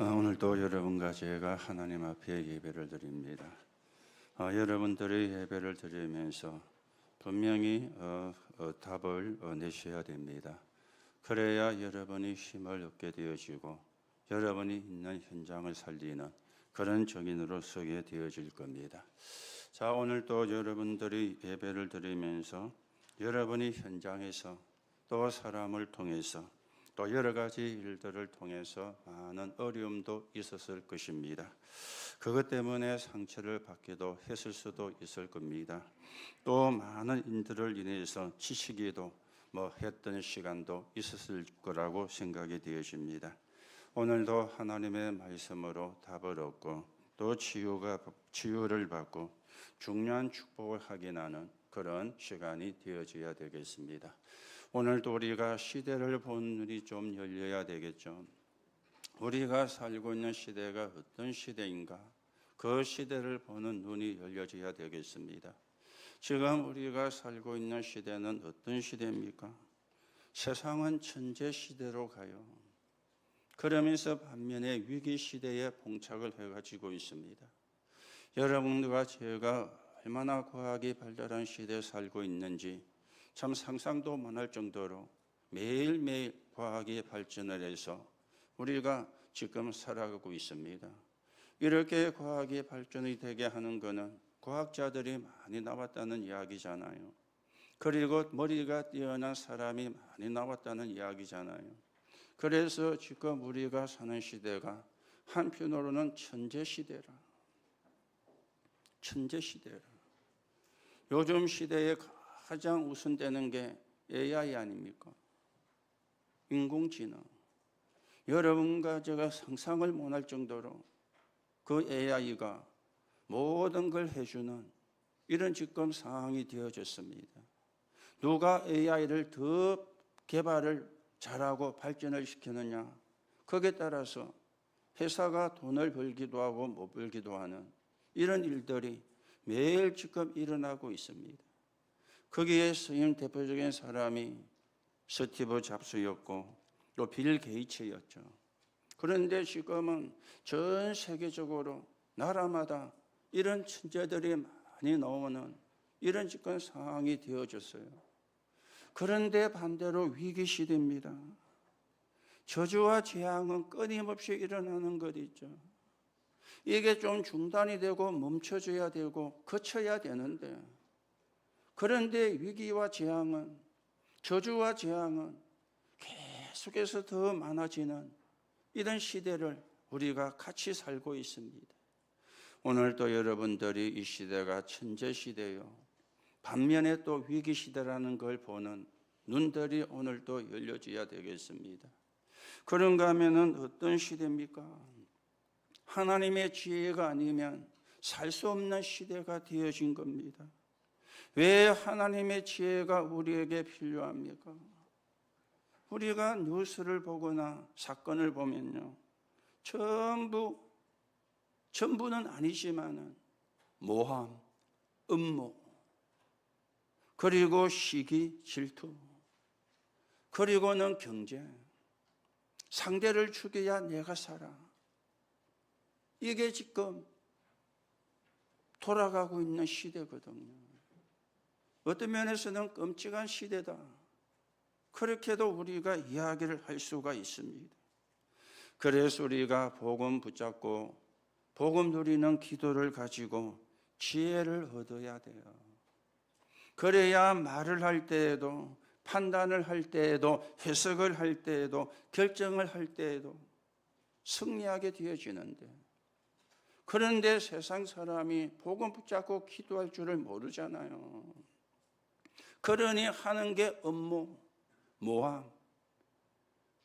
오늘도 여러분과 제가 하나님 앞에 예배를 드립니다. 여러분들의 예배를 드리면서 분명히 답을 내셔야 됩니다. 그래야 여러분이 힘을 얻게 되어지고 여러분이 있는 현장을 살리는 그런 정인으로 서게 되어질 겁니다. 자, 오늘도 여러분들이 예배를 드리면서 여러분이 현장에서 또 사람을 통해서 또 여러 가지 일들을 통해서 많은 어려움도 있었을 것입니다. 그것 때문에 상처를 받기도 했을 수도 있을 겁니다. 또 많은 인들을 인해서 지치기도 했던 시간도 있었을 거라고 생각이 되어집니다. 오늘도 하나님의 말씀으로 답을 얻고 또 치유를 받고 중요한 축복을 확인하는 그런 시간이 되어져야 되겠습니다. 오늘도 우리가 시대를 본 눈이 좀 열려야 되겠죠. 우리가 살고 있는 시대가 어떤 시대인가? 그 시대를 보는 눈이 열려져야 되겠습니다. 지금 우리가 살고 있는 시대는 어떤 시대입니까? 세상은 천재 시대로 가요. 그러면서 반면에 위기 시대에 봉착을 해가지고 있습니다. 여러분과 제가 얼마나 과학이 발달한 시대에 살고 있는지 참 상상도 못할 정도로 매일매일 과학이 발전을 해서 우리가 지금 살아가고 있습니다. 이렇게 과학이 발전이 되게 하는 것은 과학자들이 많이 나왔다는 이야기잖아요. 그리고 머리가 뛰어난 사람이 많이 나왔다는 이야기잖아요. 그래서 지금 우리가 사는 시대가 한편으로는 천재 시대라. 요즘 시대에 가장 우선되는 게 AI 아닙니까? 인공지능. 여러분과 제가 상상을 못할 정도로 그 AI가 모든 걸 해주는 이런 지금 상황이 되어졌습니다. 누가 AI를 더 개발을 잘하고 발전을 시키느냐, 거기에 따라서 회사가 돈을 벌기도 하고 못 벌기도 하는 이런 일들이 매일 지금 일어나고 있습니다. 거기에 쓰인 대표적인 사람이 스티브 잡스였고 또 빌 게이츠였죠. 그런데 지금은 전 세계적으로 나라마다 이런 천재들이 많이 나오는 이런 지금 상황이 되어졌어요. 그런데 반대로 위기 시대입니다. 저주와 재앙은 끊임없이 일어나는 것 있죠. 이게 좀 중단이 되고 멈춰져야 되고 거쳐야 되는데, 그런데 위기와 재앙은, 저주와 재앙은 계속해서 더 많아지는 이런 시대를 우리가 같이 살고 있습니다. 오늘도 여러분들이 이 시대가 천재 시대요, 반면에 또 위기 시대라는 걸 보는 눈들이 오늘도 열려져야 되겠습니다. 그런가 하면은 어떤 시대입니까? 하나님의 지혜가 아니면 살 수 없는 시대가 되어진 겁니다. 왜 하나님의 지혜가 우리에게 필요합니까? 우리가 뉴스를 보거나 사건을 보면요, 전부는 아니지만은 모함, 음모, 그리고 시기, 질투, 그리고는 경쟁, 상대를 죽여야 내가 살아. 이게 지금 돌아가고 있는 시대거든요. 어떤 면에서는 끔찍한 시대다, 그렇게도 우리가 이야기를 할 수가 있습니다. 그래서 우리가 복음 붙잡고 복음 누리는 기도를 가지고 지혜를 얻어야 돼요. 그래야 말을 할 때에도, 판단을 할 때에도, 해석을 할 때에도, 결정을 할 때에도 승리하게 되어지는데, 그런데 세상 사람이 복음 붙잡고 기도할 줄을 모르잖아요. 그러니 하는 게 음모, 모함,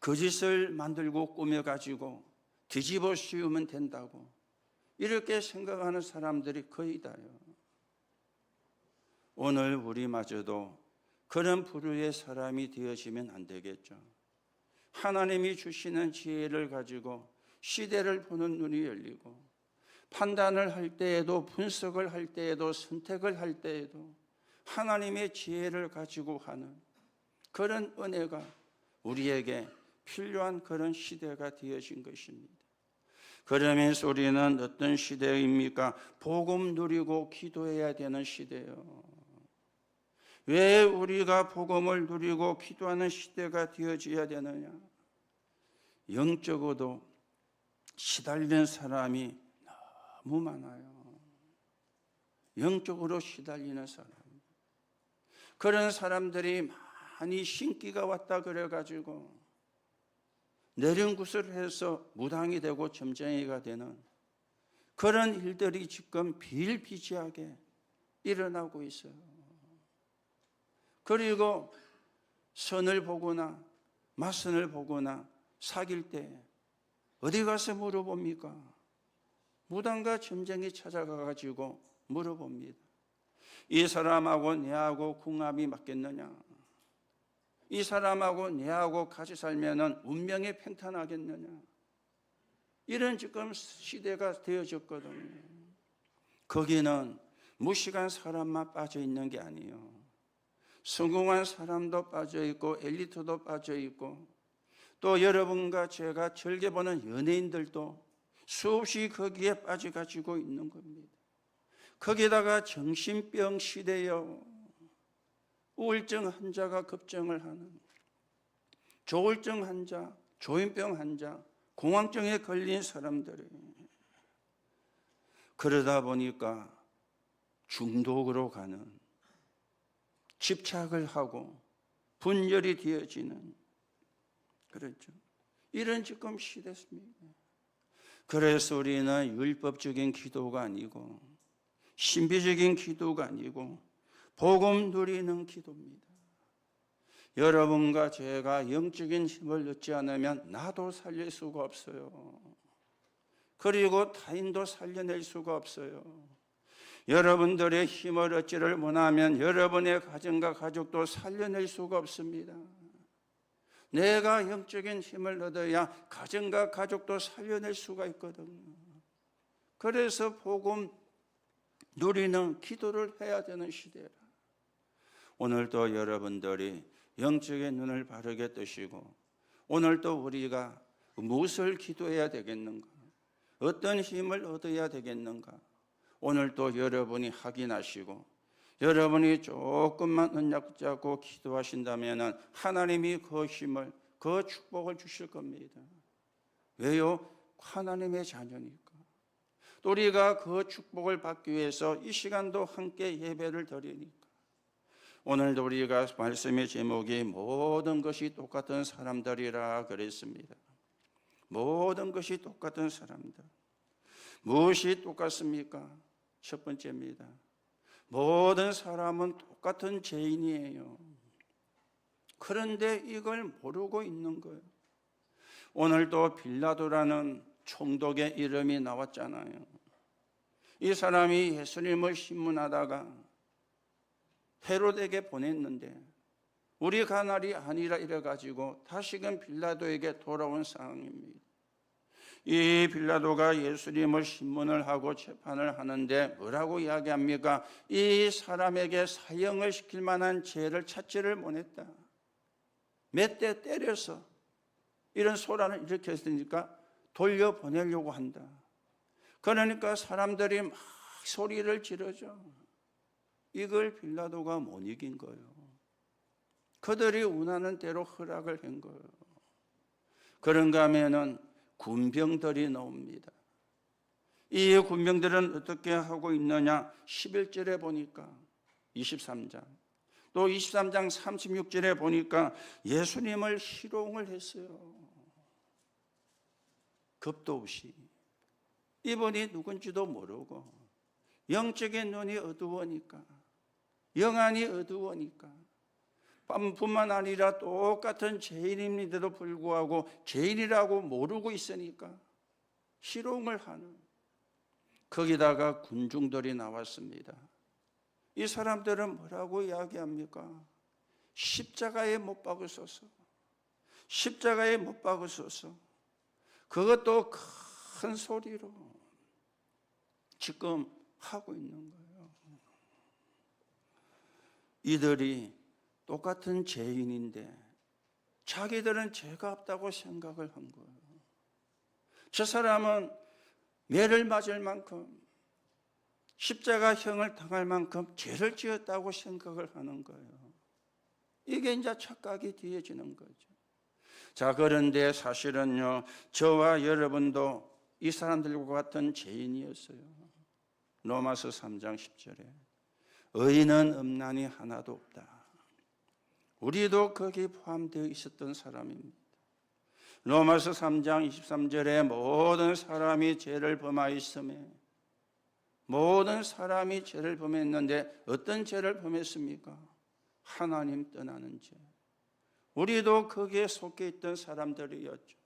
거짓을 만들고 꾸며가지고 뒤집어 씌우면 된다고 이렇게 생각하는 사람들이 거의 다요. 오늘 우리마저도 그런 부류의 사람이 되어지면 안 되겠죠. 하나님이 주시는 지혜를 가지고 시대를 보는 눈이 열리고, 판단을 할 때에도, 분석을 할 때에도, 선택을 할 때에도 하나님의 지혜를 가지고 하는 그런 은혜가 우리에게 필요한 그런 시대가 되어진 것입니다. 그러면서 우리는 어떤 시대입니까? 복음 누리고 기도해야 되는 시대예요. 왜 우리가 복음을 누리고 기도하는 시대가 되어져야 되느냐? 영적으로도 시달리는 사람이 너무 많아요. 영적으로 시달리는 사람. 그런 사람들이 많이 신기가 왔다 그래가지고 내린굿을 해서 무당이 되고 점쟁이가 되는 그런 일들이 지금 비일비재하게 일어나고 있어요. 그리고 선을 보거나 맞선을 보거나 사귈 때 어디 가서 물어봅니까? 무당과 점쟁이 찾아가가지고 물어봅니다. 이 사람하고 내하고 궁합이 맞겠느냐? 이 사람하고 내하고 같이 살면은 운명이 팽탄하겠느냐? 이런 지금 시대가 되어졌거든요. 거기는 무식한 사람만 빠져 있는 게 아니에요. 성공한 사람도 빠져 있고 엘리트도 빠져 있고 또 여러분과 제가 즐겨 보는 연예인들도 수없이 거기에 빠져가지고 있는 겁니다. 거기다가 정신병 시대요. 우울증 환자가 급증을 하는, 조울증 환자, 조현병 환자, 공황증에 걸린 사람들이 그러다 보니까 중독으로 가는, 집착을 하고 분열이 되어지는, 그렇죠. 이런 지금 시대입니다. 그래서 우리는 율법적인 기도가 아니고 신비적인 기도가 아니고 복음 누리는 기도입니다. 여러분과 제가 영적인 힘을 얻지 않으면 나도 살릴 수가 없어요. 그리고 타인도 살려낼 수가 없어요. 여러분들의 힘을 얻지를 못하면 여러분의 가정과 가족도 살려낼 수가 없습니다. 내가 영적인 힘을 얻어야 가정과 가족도 살려낼 수가 있거든요. 그래서 복음 누리는 기도를 해야 되는 시대라. 오늘도 여러분들이 영적인 눈을 바르게 뜨시고 오늘도 우리가 무엇을 기도해야 되겠는가? 어떤 힘을 얻어야 되겠는가? 오늘도 여러분이 확인하시고 여러분이 조금만 언약 잡고 기도하신다면 하나님이 그 힘을, 그 축복을 주실 겁니다. 왜요? 하나님의 자녀니까. 또 우리가 그 축복을 받기 위해서 이 시간도 함께 예배를 드리니까. 오늘도 우리가 말씀의 제목이 모든 것이 똑같은 사람들이라 그랬습니다. 모든 것이 똑같은 사람들. 무엇이 똑같습니까? 첫 번째입니다. 모든 사람은 똑같은 죄인이에요. 그런데 이걸 모르고 있는 거예요. 오늘도 빌라도라는 총독의 이름이 나왔잖아요. 이 사람이 예수님을 신문하다가 헤롯에게 보냈는데 우리가 날이 아니라 이래가지고 다시금 빌라도에게 돌아온 상황입니다. 이 빌라도가 예수님을 신문을 하고 재판을 하는데 뭐라고 이야기합니까? 이 사람에게 사형을 시킬 만한 죄를 찾지를 못했다. 몇 대 때려서 이런 소란을 일으켰으니까 돌려보내려고 한다. 그러니까 사람들이 막 소리를 지르죠. 이걸 빌라도가 못 이긴 거예요. 그들이 원하는 대로 허락을 한 거예요. 그런가 하면은 군병들이 나옵니다. 이 군병들은 어떻게 하고 있느냐? 11절에 보니까 23장 또 23장 36절에 보니까 예수님을 희롱을 했어요. 겁도 없이. 이분이 누군지도 모르고 영적인 눈이 어두우니까, 영안이 어두우니까 뿐만 아니라 똑같은 죄인임에도 불구하고 죄인이라고 모르고 있으니까 희롱을 하는, 거기다가 군중들이 나왔습니다. 이 사람들은 뭐라고 이야기합니까? 십자가에 못 박으소서, 십자가에 못 박으소서. 그것도 큰 소리로 지금 하고 있는 거예요. 이들이 똑같은 죄인인데 자기들은 죄가 없다고 생각을 한 거예요. 저 사람은 매를 맞을 만큼 십자가형을 당할 만큼 죄를 지었다고 생각을 하는 거예요. 이게 이제 착각이 되어지는 거죠. 자, 그런데 사실은요, 저와 여러분도 이 사람들과 같은 죄인이었어요. 로마서 3장 10절에 의인은 없나니 하나도 없다. 우리도 거기에 포함되어 있었던 사람입니다. 로마서 3장 23절에 모든 사람이 죄를 범하였으며, 모든 사람이 죄를 범했는데 어떤 죄를 범했습니까? 하나님 떠나는 죄. 우리도 거기에 속해 있던 사람들이었죠.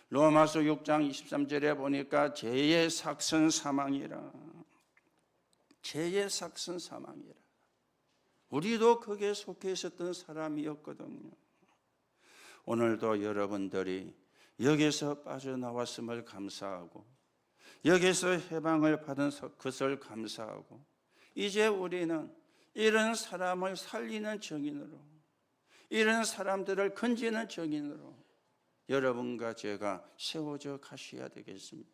로마서 6장 23절에 보니까 죄의 삭은 사망이라. 죄의 삭은 사망이라. 우리도 거기에 속해 있었던 사람이었거든요. 오늘도 여러분들이 여기서 빠져나왔음을 감사하고, 여기서 해방을 받은 것을 감사하고, 이제 우리는 이런 사람을 살리는 증인으로, 이런 사람들을 건지는 증인으로 여러분과 제가 세워져 가셔야 되겠습니다.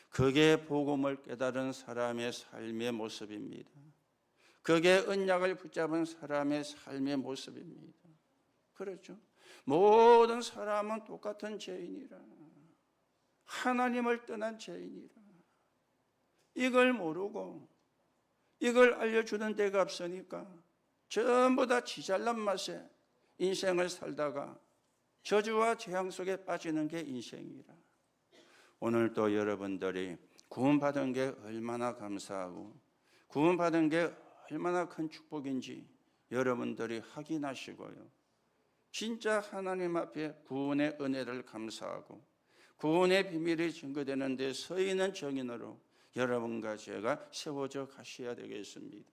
그게 복음을 깨달은 사람의 삶의 모습입니다. 그게 언약을 붙잡은 사람의 삶의 모습입니다. 그렇죠? 모든 사람은 똑같은 죄인이라. 하나님을 떠난 죄인이라. 이걸 모르고 이걸 알려주는 데가 없으니까 전부 다 지잘난 맛에 인생을 살다가 저주와 재앙 속에 빠지는 게 인생이라. 오늘도 여러분들이 구원받은 게 얼마나 감사하고 구원받은 게 얼마나 큰 축복인지 여러분들이 확인하시고요, 진짜 하나님 앞에 구원의 은혜를 감사하고 구원의 비밀이 증거되는 데 서 있는 증인으로 여러분과 제가 세워져 가셔야 되겠습니다.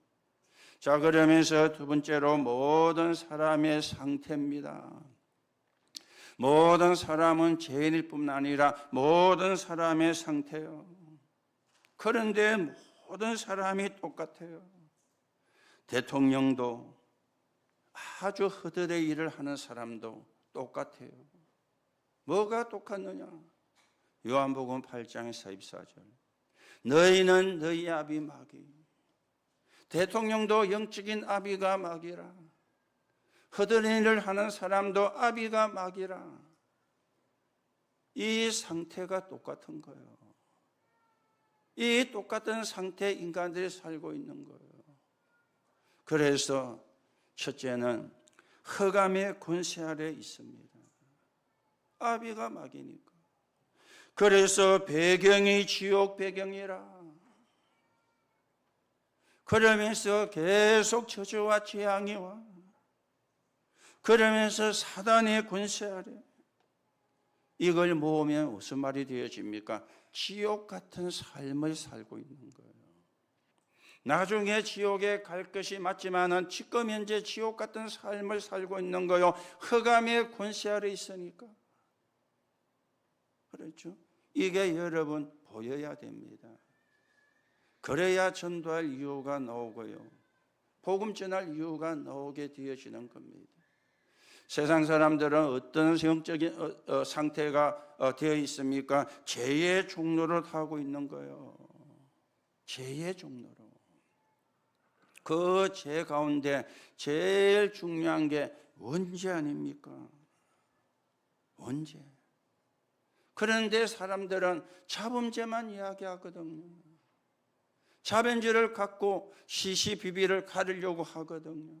자, 그러면서 두 번째로 모든 사람의 상태입니다. 모든 사람은 죄인일 뿐만 아니라 모든 사람의 상태요. 그런데 모든 사람이 똑같아요. 대통령도 아주 허들의 일을 하는 사람도 똑같아요. 뭐가 똑같느냐? 요한복음 8장 44절. 너희는 너희 아비 마귀. 대통령도 영적인 아비가 마귀라. 허들의 일을 하는 사람도 아비가 마귀라. 이 상태가 똑같은 거예요. 이 똑같은 상태의 인간들이 살고 있는 거예요. 그래서 첫째는 흑암의 권세 아래 있습니다. 아비가 마귀니까. 그래서 배경이 지옥 배경이라. 그러면서 계속 저주와 재앙이 와. 그러면서 사단의 권세 아래. 이걸 모으면 무슨 말이 되어집니까? 지옥 같은 삶을 살고 있는 거예요. 나중에 지옥에 갈 것이 맞지만은 지금 현재 지옥 같은 삶을 살고 있는 거요. 흑암의 권세 아래 있으니까. 그렇죠? 이게 여러분 보여야 됩니다. 그래야 전도할 이유가 나오고요, 복음 전할 이유가 나오게 되어지는 겁니다. 세상 사람들은 어떤 영적인 상태가 되어 있습니까? 죄의 종로를 타고 있는 거예요. 죄의 종로로. 그 죄 가운데 제일 중요한 게 원죄 아닙니까? 원죄. 그런데 사람들은 자범죄만 이야기하거든요. 자범죄를 갖고 시시비비를 가리려고 하거든요.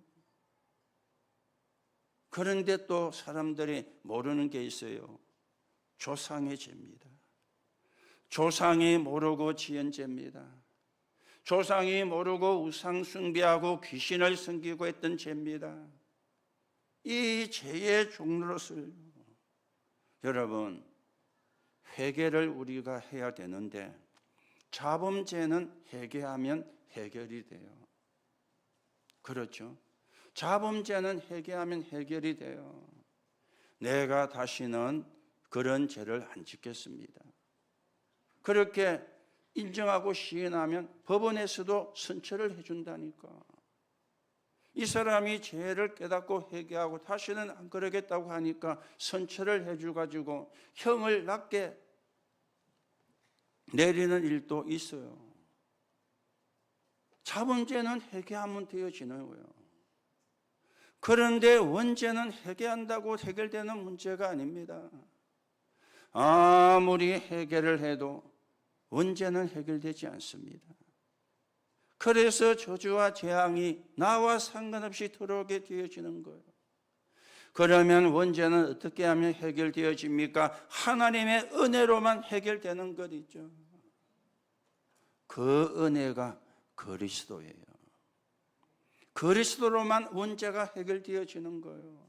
그런데 또 사람들이 모르는 게 있어요. 조상의 죄입니다. 조상이 모르고 지은 죄입니다. 조상이 모르고 우상 숭배하고 귀신을 섬기고 했던 죄입니다. 이 죄의 종로를 여러분 회개를 우리가 해야 되는데, 자범죄는 회개하면 해결이 돼요. 그렇죠? 자범죄는 회개하면 해결이 돼요. 내가 다시는 그런 죄를 안 짓겠습니다. 그렇게 인정하고 시인하면 법원에서도 선처를 해준다니까. 이 사람이 죄를 깨닫고 회개하고 다시는 안 그러겠다고 하니까 선처를 해줘가지고 형을 낮게 내리는 일도 있어요. 자범죄는 회개하면 되어지는 거예요. 그런데 원죄는 회개한다고 해결되는 문제가 아닙니다. 아무리 해결을 해도 원죄는 해결되지 않습니다. 그래서 저주와 재앙이 나와 상관없이 들어오게 되어지는 거예요. 그러면 원죄는 어떻게 하면 해결되어집니까? 하나님의 은혜로만 해결되는 것이죠. 그 은혜가 그리스도예요. 그리스도로만 원죄가 해결되어지는 거예요.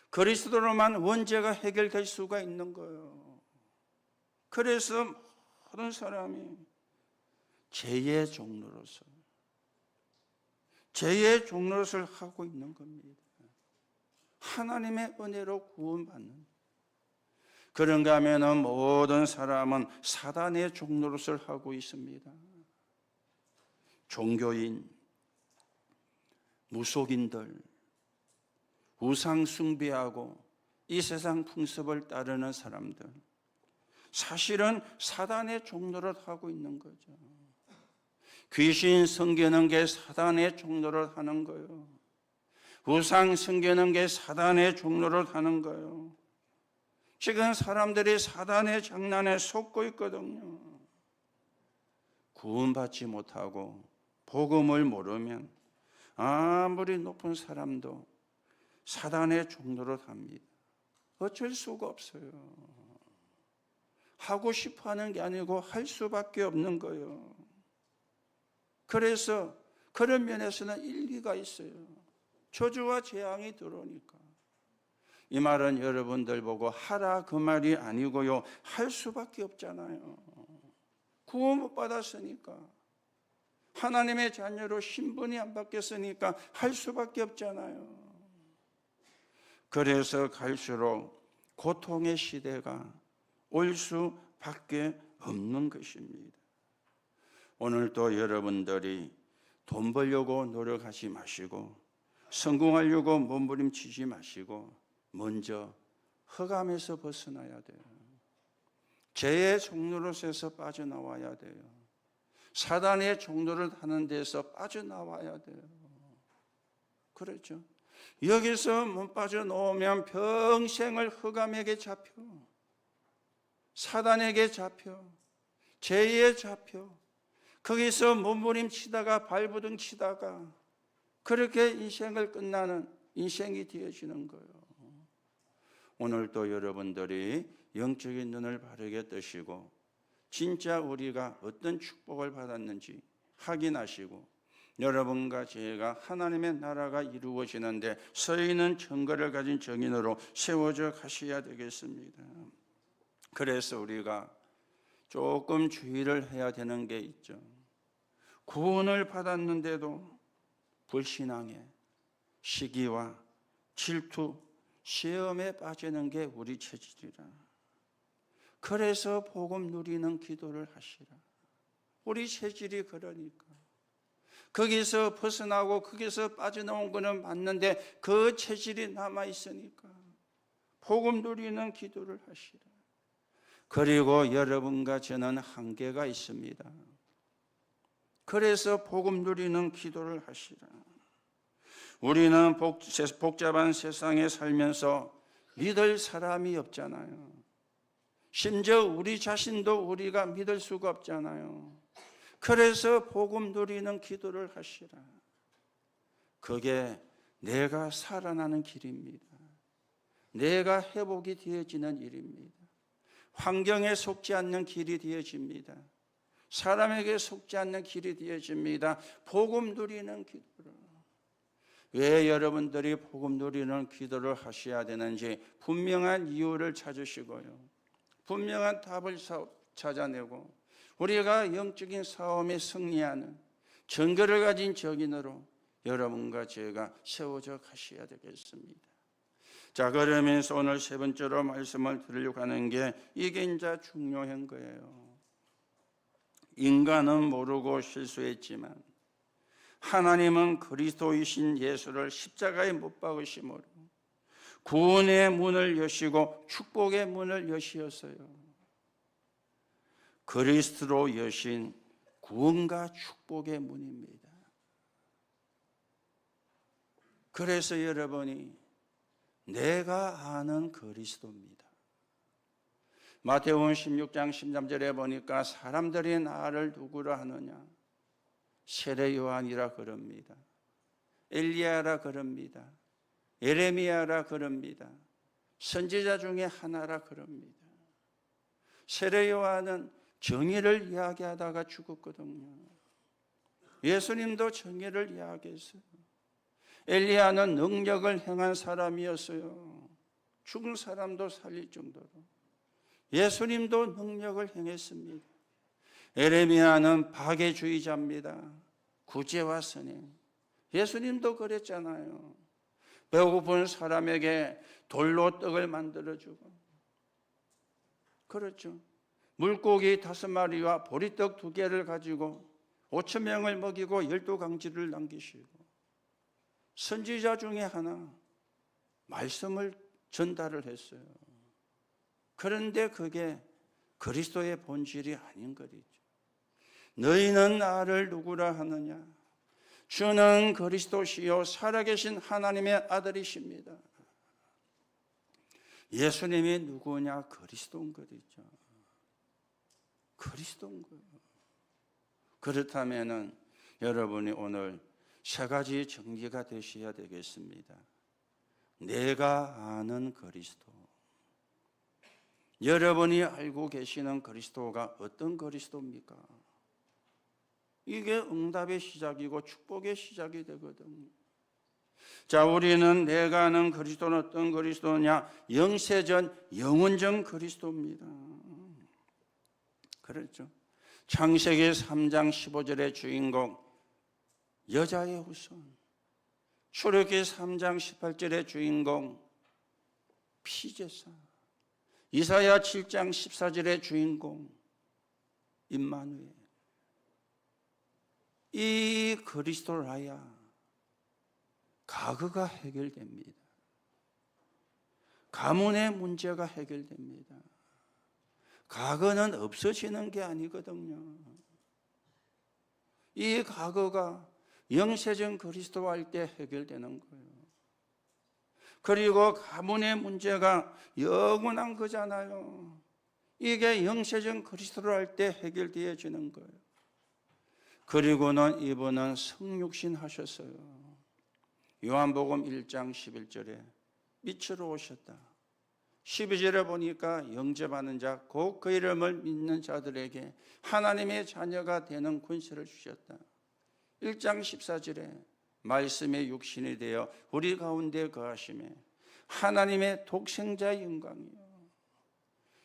그리스도로만 원죄가 해결될 수가 있는 거예요. 그래서 모든 사람이 죄의 종로로서 하고 있는 겁니다. 하나님의 은혜로 구원받는. 그런가 하면 모든 사람은 사단의 종로로서 하고 있습니다. 종교인, 무속인들, 우상 숭배하고 이 세상 풍습을 따르는 사람들, 사실은 사단의 종로를 하고 있는 거죠. 귀신 섬기는 게 사단의 종로를 하는 거예요. 우상 섬기는 게 사단의 종로를 하는 거예요. 지금 사람들이 사단의 장난에 속고 있거든요. 구원받지 못하고 복음을 모르면 아무리 높은 사람도 사단의 종로를 합니다. 어쩔 수가 없어요. 하고 싶어 하는 게 아니고 할 수밖에 없는 거예요. 그래서 그런 면에서는 일리가 있어요. 저주와 재앙이 들어오니까. 이 말은 여러분들 보고 하라 그 말이 아니고요. 할 수밖에 없잖아요. 구원 못 받았으니까. 하나님의 자녀로 신분이 안 바뀌었으니까 할 수밖에 없잖아요. 그래서 갈수록 고통의 시대가 올 수밖에 없는 것입니다. 오늘도 여러분들이 돈 벌려고 노력하지 마시고 성공하려고 몸부림치지 마시고 먼저 흑암에서 벗어나야 돼요. 죄의 종로로서 빠져나와야 돼요. 사단의 종로를 하는 데서 빠져나와야 돼요. 그렇죠? 여기서 못 빠져나오면 평생을 흑암에게 잡혀, 사단에게 잡혀, 죄에 잡혀, 거기서 몸부림치다가 발부둥 치다가 그렇게 인생을 끝나는 인생이 되어지는 거예요. 오늘도 여러분들이 영적인 눈을 바르게 뜨시고 진짜 우리가 어떤 축복을 받았는지 확인하시고 여러분과 제가 하나님의 나라가 이루어지는데 서 있는 증거를 가진 증인으로 세워져 가셔야 되겠습니다. 그래서 우리가 조금 주의를 해야 되는 게 있죠. 구원을 받았는데도 불신앙에 시기와 질투, 시험에 빠지는 게 우리 체질이라. 그래서 복음 누리는 기도를 하시라. 우리 체질이 그러니까. 거기서 벗어나고 거기서 빠져나온 거는 맞는데 그 체질이 남아있으니까 복음 누리는 기도를 하시라. 그리고 여러분과 저는 한계가 있습니다. 그래서 복음 누리는 기도를 하시라. 우리는 복잡한 세상에 살면서 믿을 사람이 없잖아요. 심지어 우리 자신도 우리가 믿을 수가 없잖아요. 그래서 복음 누리는 기도를 하시라. 그게 내가 살아나는 길입니다. 내가 회복이 되어지는 일입니다. 환경에 속지 않는 길이 되어집니다. 사람에게 속지 않는 길이 되어집니다. 복음 누리는 기도를. 왜 여러분들이 복음 누리는 기도를 하셔야 되는지 분명한 이유를 찾으시고요. 분명한 답을 찾아내고 우리가 영적인 싸움에 승리하는 증거를 가진 증인으로 여러분과 제가 세워져 가셔야 되겠습니다. 자, 그러면서 오늘 세 번째로 말씀을 드리려고 하는 게 이게 이제 중요한 거예요. 인간은 모르고 실수했지만 하나님은 그리스도이신 예수를 십자가에 못 박으심으로 구원의 문을 여시고 축복의 문을 여시었어요. 그리스도로 여신 구원과 축복의 문입니다. 그래서 여러분이 내가 아는 그리스도입니다. 마태복음 16장 13절에 보니까 사람들이 나를 누구라 하느냐? 세례 요한이라 그럽니다. 엘리야라 그럽니다. 예레미야라 그럽니다. 선지자 중에 하나라 그럽니다. 세례 요한은 정의를 이야기하다가 죽었거든요. 예수님도 정의를 이야기했어요. 엘리야는 능력을 행한 사람이었어요. 죽은 사람도 살릴 정도로. 예수님도 능력을 행했습니다. 예레미야는 박애주의자입니다. 구제와 선행. 예수님도 그랬잖아요. 배고픈 사람에게 돌로 떡을 만들어주고, 그렇죠. 물고기 5마리와 보리떡 2개를 가지고 5,000명을 먹이고 12강지를 남기시고, 선지자 중에 하나 말씀을 전달을 했어요. 그런데 그게 그리스도의 본질이 아닌 거죠. 너희는 나를 누구라 하느냐? 주는 그리스도시요 살아계신 하나님의 아들이십니다. 예수님이 누구냐? 그리스도인 거죠. 그리스도인 거예요. 그렇다면 여러분이 오늘 3가지 정리가 되셔야 되겠습니다. 내가 아는 그리스도. 여러분이 알고 계시는 그리스도가 어떤 그리스도입니까? 이게 응답의 시작이고 축복의 시작이 되거든요. 자, 우리는 내가 아는 그리스도는 어떤 그리스도냐? 영세전 영원전 그리스도입니다. 그렇죠. 창세기 3장 15절의 주인공 여자의 후손, 출애굽기 3장 18절의 주인공 피제사, 이사야 7장 14절의 주인공 임마누엘. 이 그리스도라야 가거가 해결됩니다. 가문의 문제가 해결됩니다. 가거는 없어지는 게 아니거든요. 이 가거가 영세전 그리스도와 할 때 해결되는 거예요. 그리고 가문의 문제가 영원한 거잖아요. 이게 영세전 그리스도로 할 때 해결되어지는 거예요. 그리고는 이분은 성육신 하셨어요. 요한복음 1장 11절에 빛으로 오셨다. 12절에 보니까 영접하는 자, 곧 그 이름을 믿는 자들에게 하나님의 자녀가 되는 권세를 주셨다. 1장 14절에 말씀의 육신이 되어 우리 가운데 거하심에 하나님의 독생자의 영광이요.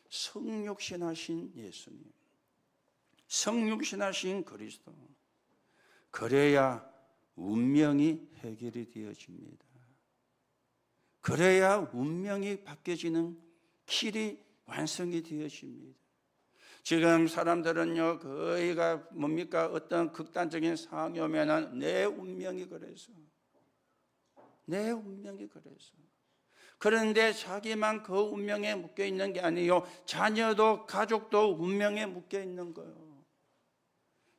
성육신하신 예수님, 성육신하신 그리스도. 그래야 운명이 해결이 되어집니다. 그래야 운명이 바뀌어지는 길이 완성이 되어집니다. 지금 사람들은요, 거의가 뭡니까? 어떤 극단적인 상황이 오면은 내 운명이 그래서. 내 운명이 그래서. 그런데 자기만 그 운명에 묶여 있는 게 아니요, 자녀도 가족도 운명에 묶여 있는 거예요.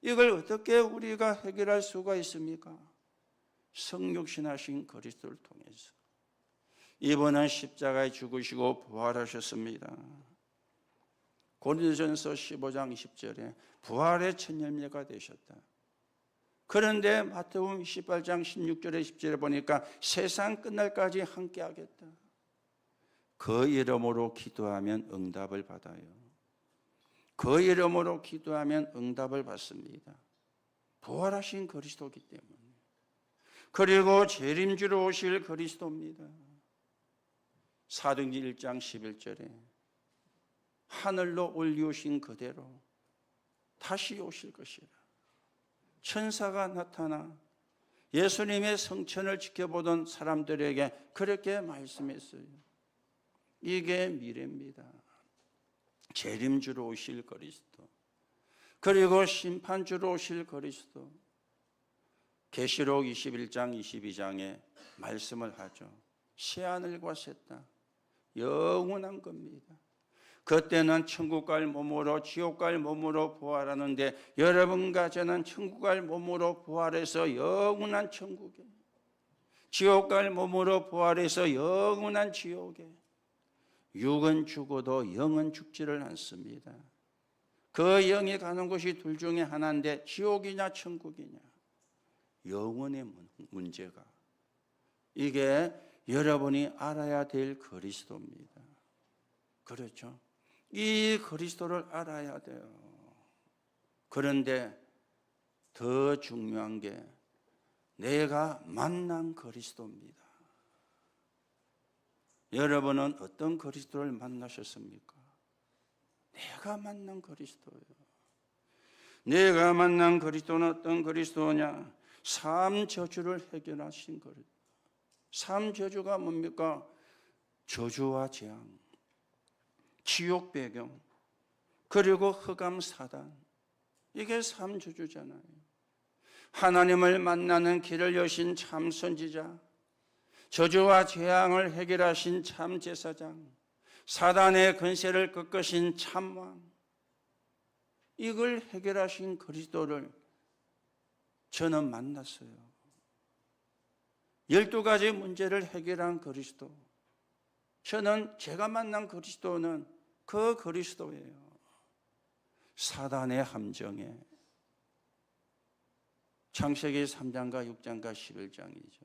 이걸 어떻게 우리가 해결할 수가 있습니까? 성육신하신 그리스도를 통해서. 이분은 십자가에 죽으시고 부활하셨습니다. 고린도전서 15장 20절에 부활의 첫 열매가 되셨다. 그런데 마태복음 28장 16절에 10절에 보니까 세상 끝날까지 함께하겠다. 그 이름으로 기도하면 응답을 받아요. 그 이름으로 기도하면 응답을 받습니다. 부활하신 그리스도이기 때문에. 그리고 재림주로 오실 그리스도입니다. 사도행전 1장 11절에 하늘로 올리우신 그대로 다시 오실 것이라. 천사가 나타나 예수님의 성천을 지켜보던 사람들에게 그렇게 말씀했어요. 이게 미래입니다. 재림주로 오실 그리스도, 그리고 심판주로 오실 그리스도. 계시록 21장 22장에 말씀을 하죠. 새하늘과 새 땅 영원한 겁니다. 그때는 천국 갈 몸으로 지옥 갈 몸으로 부활하는데 여러분과 저는 천국 갈 몸으로 부활해서 영원한 천국에, 지옥 갈 몸으로 부활해서 영원한 지옥에, 육은 죽어도 영은 죽지를 않습니다. 그 영이 가는 곳이 둘 중에 하나인데 지옥이냐 천국이냐, 영혼의 문제가, 이게 여러분이 알아야 될 그리스도입니다. 그렇죠? 이 그리스도를 알아야 돼요. 그런데 더 중요한 게 내가 만난 그리스도입니다. 여러분은 어떤 그리스도를 만나셨습니까? 내가 만난 그리스도예요. 내가 만난 그리스도는 어떤 그리스도냐? 삶 저주를 해결하신 그리스도. 삶 저주가 뭡니까? 저주와 재앙, 지옥 배경, 그리고 흑암 사단, 이게 삶 저주잖아요. 하나님을 만나는 길을 여신 참 선지자, 저주와 재앙을 해결하신 참 제사장, 사단의 권세를 꺾으신 참왕, 이걸 해결하신 그리스도를 저는 만났어요. 12가지 문제를 해결한 그리스도, 저는 제가 만난 그리스도는 그 그리스도예요. 사단의 함정에, 창세기 3장과 6장과 11장이죠.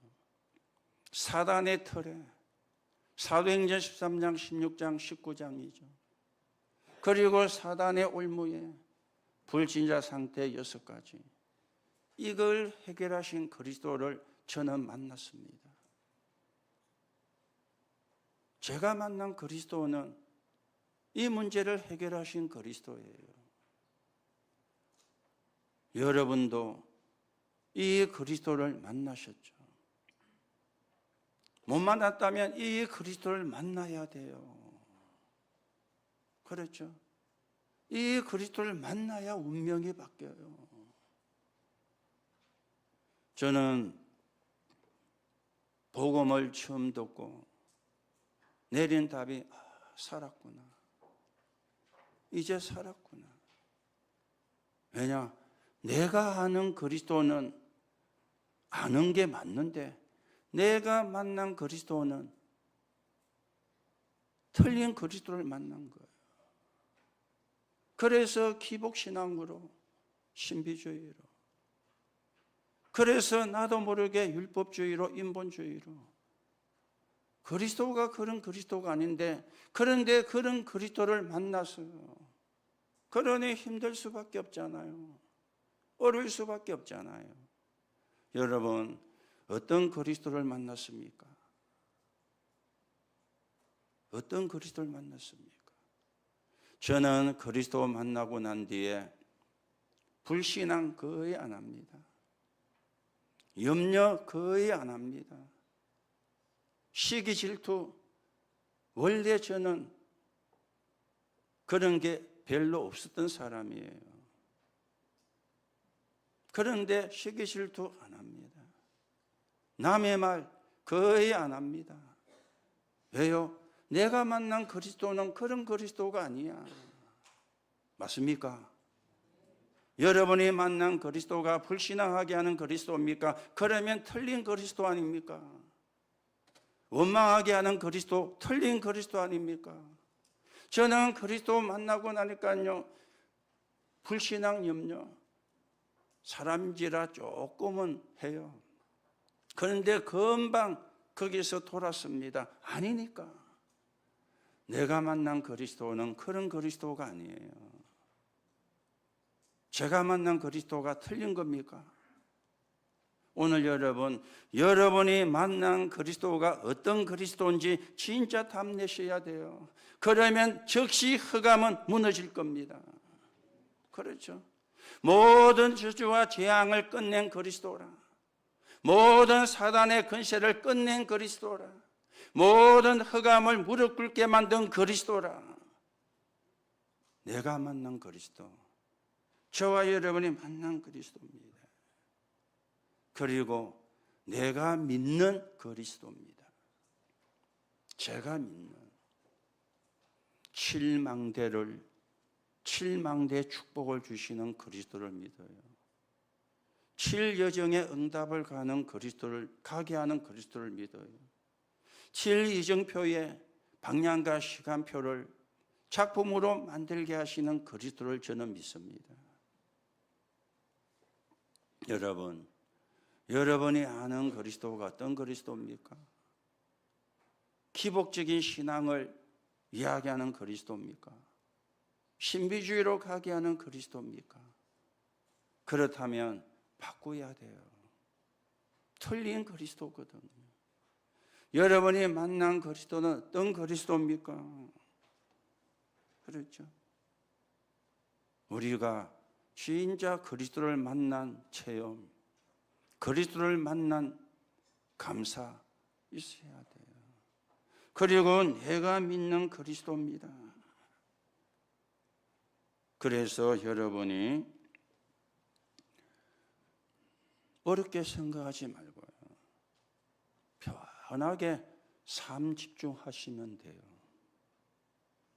사단의 틀에, 사도행전 13장, 16장, 19장이죠. 그리고 사단의 올무에, 불신자 상태 6가지, 이걸 해결하신 그리스도를 저는 만났습니다. 제가 만난 그리스도는 이 문제를 해결하신 그리스도예요. 여러분도 이 그리스도를 만나셨죠? 못 만났다면 이 그리스도를 만나야 돼요. 그렇죠? 이 그리스도를 만나야 운명이 바뀌어요. 저는 복음을 처음 듣고 내린 답이 살았구나. 이제 살았구나. 왜냐? 내가 아는 그리스도는 아는 게 맞는데 내가 만난 그리스도는 틀린 그리스도를 만난 거예요. 그래서 기복신앙으로, 신비주의로, 그래서 나도 모르게 율법주의로, 인본주의로, 그리스도가 그런 그리스도가 아닌데, 그런데 그런 그리스도를 만났어요. 그러니 힘들 수밖에 없잖아요. 어려울 수밖에 없잖아요. 여러분, 어떤 그리스도를 만났습니까? 어떤 그리스도를 만났습니까? 저는 그리스도 만나고 난 뒤에 불신앙 거의 안 합니다. 염려 거의 안 합니다. 시기 질투, 원래 저는 그런 게 별로 없었던 사람이에요. 그런데 시기 질투 안 합니다. 남의 말 거의 안 합니다. 왜요? 내가 만난 그리스도는 그런 그리스도가 아니야. 맞습니까? 여러분이 만난 그리스도가 불신앙하게 하는 그리스도입니까? 그러면 틀린 그리스도 아닙니까? 원망하게 하는 그리스도, 틀린 그리스도 아닙니까? 저는 그리스도 만나고 나니까요, 불신앙 염려, 사람인지라 조금은 해요. 그런데 금방 거기서 돌았습니다. 아니니까. 내가 만난 그리스도는 그런 그리스도가 아니에요. 제가 만난 그리스도가 틀린 겁니까? 오늘 여러분이 만난 그리스도가 어떤 그리스도인지 진짜 탐내셔야 돼요. 그러면 즉시 흑암은 무너질 겁니다. 그렇죠? 모든 저주와 재앙을 끝낸 그리스도라, 모든 사단의 권세를 끝낸 그리스도라, 모든 흑암을 무릎 꿇게 만든 그리스도라, 내가 만난 그리스도, 저와 여러분이 만난 그리스도입니다. 그리고 내가 믿는 그리스도입니다. 제가 믿는, 칠망대 축복을 주시는 그리스도를 믿어요. 칠여정의 응답을 가게 하는 그리스도를 믿어요. 칠이정표의 방향과 시간표를 작품으로 만들게 하시는 그리스도를 저는 믿습니다. 여러분이 아는 그리스도가 어떤 그리스도입니까? 기복적인 신앙을 이야기하는 그리스도입니까? 신비주의로 가게 하는 그리스도입니까? 그렇다면 바꿔야 돼요. 틀린 그리스도거든요. 여러분이 만난 그리스도는 어떤 그리스도입니까? 그렇죠? 우리가 진짜 그리스도를 만난 체험, 그리스도를 만난 감사 있어야 돼요. 그리고 내가 믿는 그리스도입니다. 그래서 여러분이 어렵게 생각하지 말고요. 편하게 삶 집중하시면 돼요.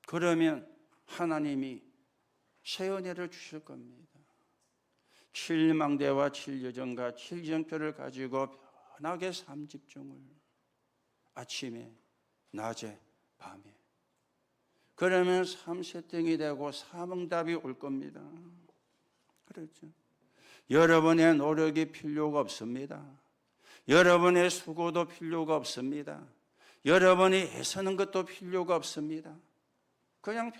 그러면 하나님이 새 은혜를 주실 겁니다. 칠망대와 칠여정과 칠정표를 가지고 편하게 삶 집중을 아침에, 낮에, 밤에. 그러면 삼세땡이 되고 삼응답이 올 겁니다. 그렇죠? 여러분의 노력이 필요가 없습니다. 여러분의 수고도 필요가 없습니다. 여러분이 애쓰는 것도 필요가 없습니다. 그냥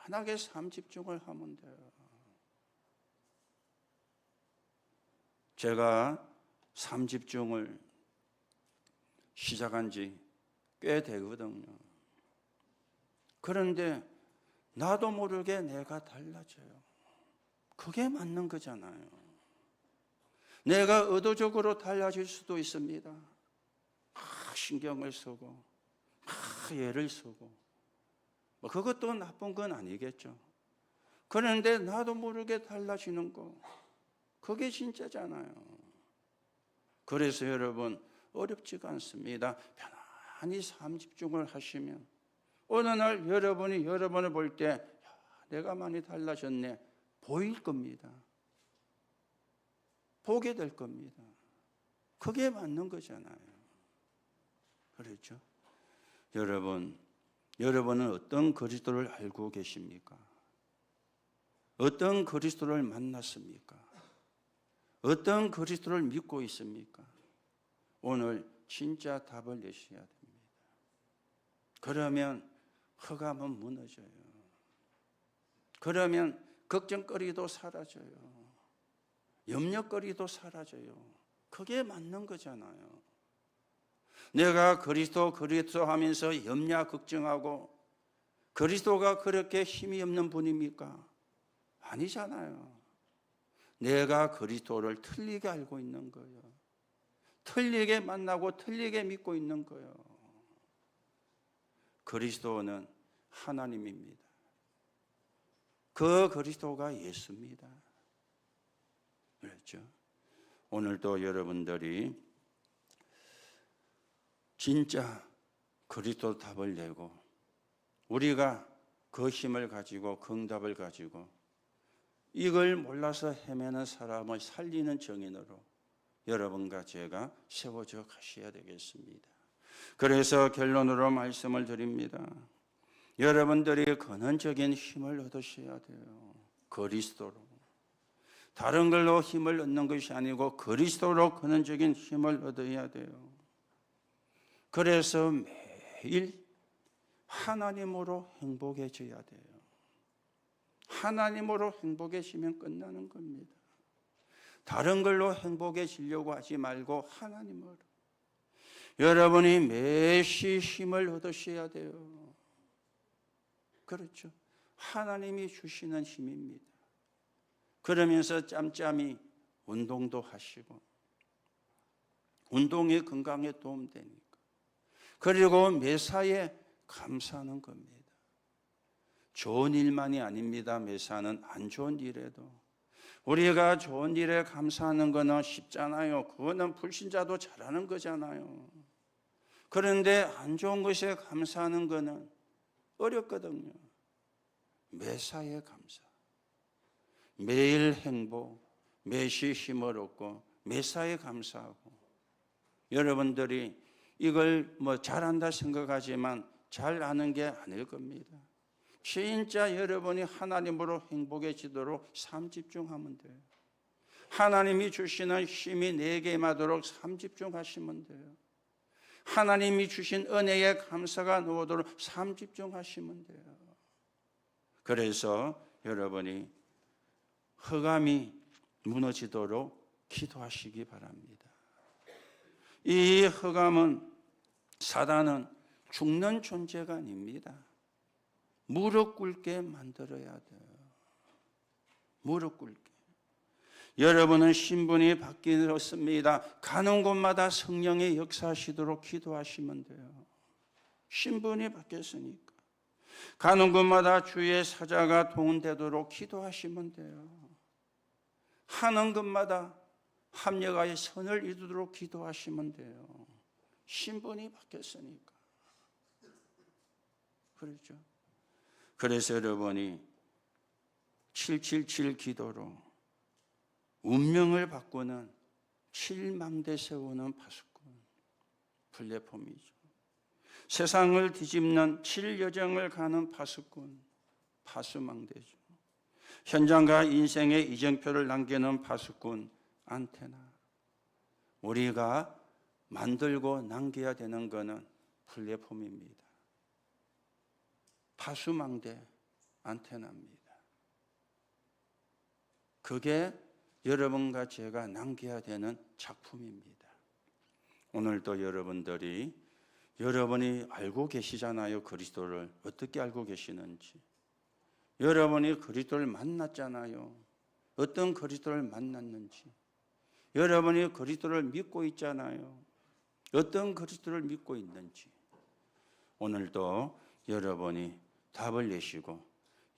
편안하게 삶 집중을 하면 돼요. 제가 삶 집중을 시작한 지 꽤 되거든요. 그런데 나도 모르게 내가 달라져요. 그게 맞는 거잖아요. 내가 의도적으로 달라질 수도 있습니다. 신경을 쓰고 애를 쓰고 그것도 나쁜 건 아니겠죠. 그런데 나도 모르게 달라지는 거, 그게 진짜잖아요. 그래서 여러분 어렵지가 않습니다. 편안히 삶 집중을 하시면 어느 날 여러분이 여러분을 볼 때 내가 많이 달라졌네 보일 겁니다. 보게 될 겁니다. 그게 맞는 거잖아요. 그렇죠? 여러분은 어떤 그리스도를 알고 계십니까? 어떤 그리스도를 만났습니까? 어떤 그리스도를 믿고 있습니까? 오늘 진짜 답을 내셔야 됩니다. 그러면 허감은 무너져요. 그러면 걱정거리도 사라져요. 염려거리도 사라져요. 그게 맞는 거잖아요. 내가 그리스도 하면서 염려 걱정하고 그리스도가 그렇게 힘이 없는 분입니까? 아니잖아요. 내가 그리스도를 틀리게 알고 있는 거예요. 틀리게 만나고 틀리게 믿고 있는 거예요. 그리스도는 하나님입니다. 그 그리스도가 예수입니다. 그렇죠? 오늘도 여러분들이 진짜 그리스도 답을 내고 우리가 그 힘을 가지고 긍답을 가지고 이걸 몰라서 헤매는 사람을 살리는 정인으로 여러분과 제가 세워져 가셔야 되겠습니다. 그래서 결론으로 말씀을 드립니다. 여러분들이 근원적인 힘을 얻으셔야 돼요. 그리스도로. 다른 걸로 힘을 얻는 것이 아니고 그리스도로 근원적인 힘을 얻어야 돼요. 그래서 매일 하나님으로 행복해져야 돼요. 하나님으로 행복해지면 끝나는 겁니다. 다른 걸로 행복해지려고 하지 말고 하나님으로. 여러분이 매시 힘을 얻으셔야 돼요. 그렇죠. 하나님이 주시는 힘입니다. 그러면서 짬짬이 운동도 하시고 운동이 건강에 도움되니까. 그리고 매사에 감사하는 겁니다. 좋은 일만이 아닙니다. 매사는 안 좋은 일에도. 우리가 좋은 일에 감사하는 거는 쉽잖아요. 그거는 불신자도 잘하는 거잖아요. 그런데 안 좋은 것에 감사하는 거는 어렵거든요. 매사에 감사. 매일 행복, 매시 힘을 얻고 매사에 감사하고. 여러분들이 이걸 잘한다 생각하지만 잘 아는 게 아닐 겁니다. 진짜 여러분이 하나님으로 행복해지도록 삶 집중하면 돼요. 하나님이 주시는 힘이 내게 임하도록 삶 집중하시면 돼요. 하나님이 주신 은혜에 감사가 나오도록 삶 집중하시면 돼요. 그래서 여러분이 흑암이 무너지도록 기도하시기 바랍니다. 이 흑암은, 사단은 죽는 존재가 아닙니다. 무릎 꿇게 만들어야 돼요. 무릎 꿇게. 여러분은 신분이 바뀌었습니다. 가는 곳마다 성령의 역사하시도록 기도하시면 돼요. 신분이 바뀌었으니까. 가는 곳마다 주의 사자가 동원되도록 기도하시면 돼요. 하는 것마다 합력하여 선을 이루도록 기도하시면 돼요. 신분이 바뀌었으니까. 그렇죠? 그래서 여러분이 777 기도로 운명을 바꾸는 7망대 세우는 파수꾼, 플랫폼이죠. 세상을 뒤집는 7여정을 가는 파수꾼, 파수망대죠. 현장과 인생의 이정표를 남기는 파수꾼, 안테나. 우리가 만들고 남겨야 되는 것은 플랫폼입니다. 파수망대, 안테나입니다. 그게 여러분과 제가 남겨야 되는 작품입니다. 오늘도 여러분이 알고 계시잖아요. 그리스도를 어떻게 알고 계시는지. 여러분이 그리스도를 만났잖아요. 어떤 그리스도를 만났는지. 여러분이 그리스도를 믿고 있잖아요. 어떤 그리스도를 믿고 있는지. 오늘도 여러분이 답을 내시고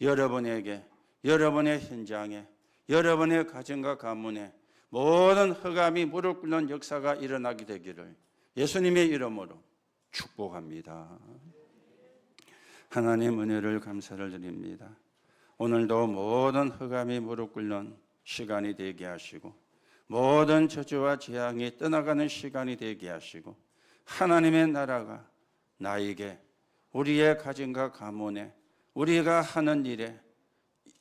여러분에게, 여러분의 현장에, 여러분의 가정과 가문에 모든 흑암이 무릎 꿇는 역사가 일어나게 되기를 예수님의 이름으로 축복합니다. 하나님 은혜를 감사를 드립니다. 오늘도 모든 흑암이 무릎 꿇는 시간이 되게 하시고 모든 저주와 재앙이 떠나가는 시간이 되게 하시고 하나님의 나라가 나에게, 우리의 가정과 가문에, 우리가 하는 일에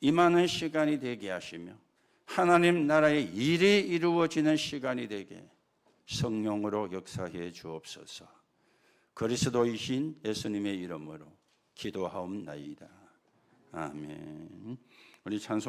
임하는 시간이 되게 하시며 하나님 나라의 일이 이루어지는 시간이 되게 성령으로 역사해 주옵소서. 그리스도이신 예수님의 이름으로 기도하옵나이다. 아멘. 우리 찬송